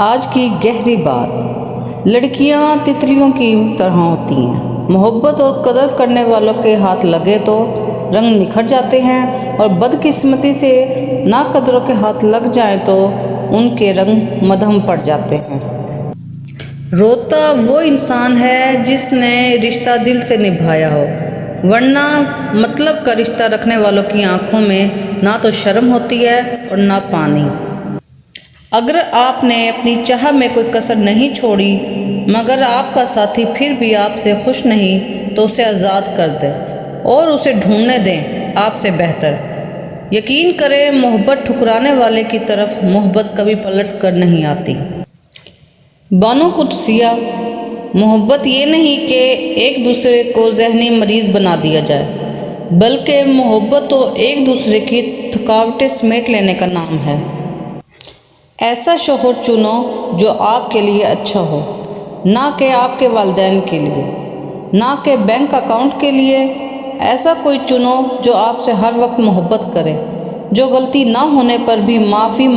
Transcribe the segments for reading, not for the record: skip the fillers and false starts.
آج کی گہری بات، لڑکیاں تتلیوں کی طرح ہوتی ہیں۔ محبت اور قدر کرنے والوں کے ہاتھ لگے تو رنگ نکھر جاتے ہیں، اور بدقسمتی سے ناقدروں کے ہاتھ لگ جائیں تو ان کے رنگ مدھم پڑ جاتے ہیں۔ روتا وہ انسان ہے جس نے رشتہ دل سے نبھایا ہو، ورنہ مطلب کا رشتہ رکھنے والوں کی آنکھوں میں نہ تو شرم ہوتی ہے اور نہ پانی۔ اگر آپ نے اپنی چاہ میں کوئی کسر نہیں چھوڑی مگر آپ کا ساتھی پھر بھی آپ سے خوش نہیں تو اسے آزاد کر دیں اور اسے ڈھونڈنے دیں آپ سے بہتر۔ یقین کریں، محبت ٹھکرانے والے کی طرف محبت کبھی پلٹ کر نہیں آتی۔ بانو قدسیہ: محبت یہ نہیں کہ ایک دوسرے کو ذہنی مریض بنا دیا جائے، بلکہ محبت تو ایک دوسرے کی تھکاوٹیں سمیٹ لینے کا نام ہے۔ ایسا شوہر چنو جو آپ کے لیے اچھا ہو، نہ کہ آپ کے والدین کے لیے، نہ کہ بینک اکاؤنٹ کے لیے۔ ایسا کوئی چنو جو آپ سے ہر وقت محبت کرے، جو غلطی نہ ہونے پر بھی معافی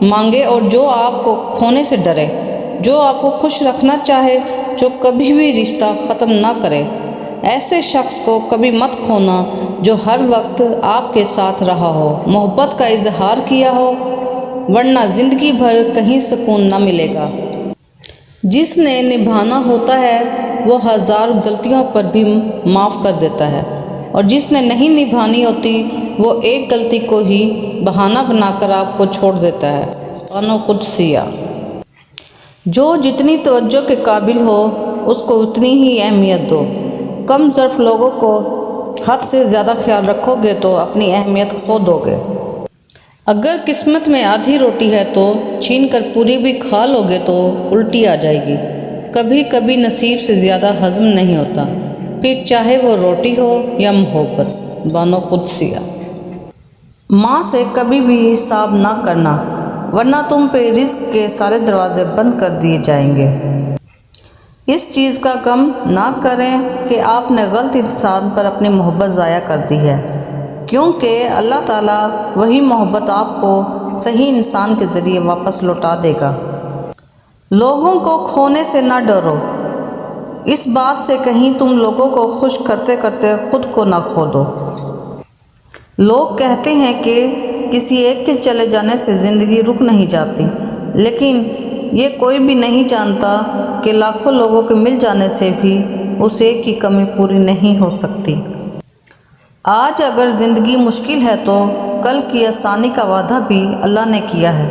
مانگے اور جو آپ کو کھونے سے ڈرے، جو آپ کو خوش رکھنا چاہے، جو کبھی بھی رشتہ ختم نہ کرے۔ ایسے شخص کو کبھی مت کھونا جو ہر وقت آپ کے ساتھ رہا ہو، محبت کا اظہار کیا ہو، ورنہ زندگی بھر کہیں سکون نہ ملے گا۔ جس نے نبھانا ہوتا ہے وہ ہزار غلطیوں پر بھی معاف کر دیتا ہے، اور جس نے نہیں نبھانی ہوتی وہ ایک غلطی کو ہی بہانہ بنا کر آپ کو چھوڑ دیتا ہے۔ بانو قدسیہ: جو جتنی توجہ کے قابل ہو اس کو اتنی ہی اہمیت دو۔ کم ظرف لوگوں کو حد سے زیادہ خیال رکھو گے تو اپنی اہمیت کھو دو گے۔ اگر قسمت میں آدھی روٹی ہے تو چھین کر پوری بھی کھا لو گے تو الٹی آ جائے گی۔ کبھی کبھی نصیب سے زیادہ ہضم نہیں ہوتا، پھر چاہے وہ روٹی ہو یا محبت۔ بانو قدسیہ: ماں سے کبھی بھی حساب نہ کرنا، ورنہ تم پہ رزق کے سارے دروازے بند کر دیے جائیں گے۔ اس چیز کا غم نہ کریں کہ آپ نے غلط انسان پر اپنی محبت ضائع کر دی ہے، کیونکہ اللہ تعالیٰ وہی محبت آپ کو صحیح انسان کے ذریعے واپس لوٹا دے گا۔ لوگوں کو کھونے سے نہ ڈرو، اس بات سے کہیں تم لوگوں کو خوش کرتے کرتے خود کو نہ کھو دو۔ لوگ کہتے ہیں کہ کسی ایک کے چلے جانے سے زندگی رک نہیں جاتی، لیکن یہ کوئی بھی نہیں جانتا کہ لاکھوں لوگوں کے مل جانے سے بھی اس ایک کی کمی پوری نہیں ہو سکتی۔ آج اگر زندگی مشکل ہے تو کل کی آسانی کا وعدہ بھی اللہ نے کیا ہے۔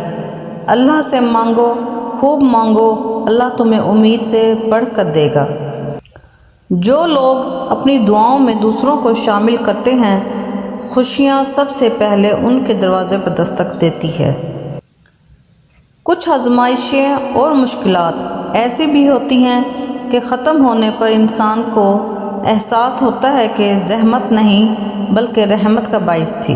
اللہ سے مانگو، خوب مانگو، اللہ تمہیں امید سے بڑھ کر دے گا۔ جو لوگ اپنی دعاؤں میں دوسروں کو شامل کرتے ہیں، خوشیاں سب سے پہلے ان کے دروازے پر دستک دیتی ہے۔ کچھ آزمائشیں اور مشکلات ایسی بھی ہوتی ہیں کہ ختم ہونے پر انسان کو احساس ہوتا ہے کہ زحمت نہیں بلکہ رحمت کا باعث تھی۔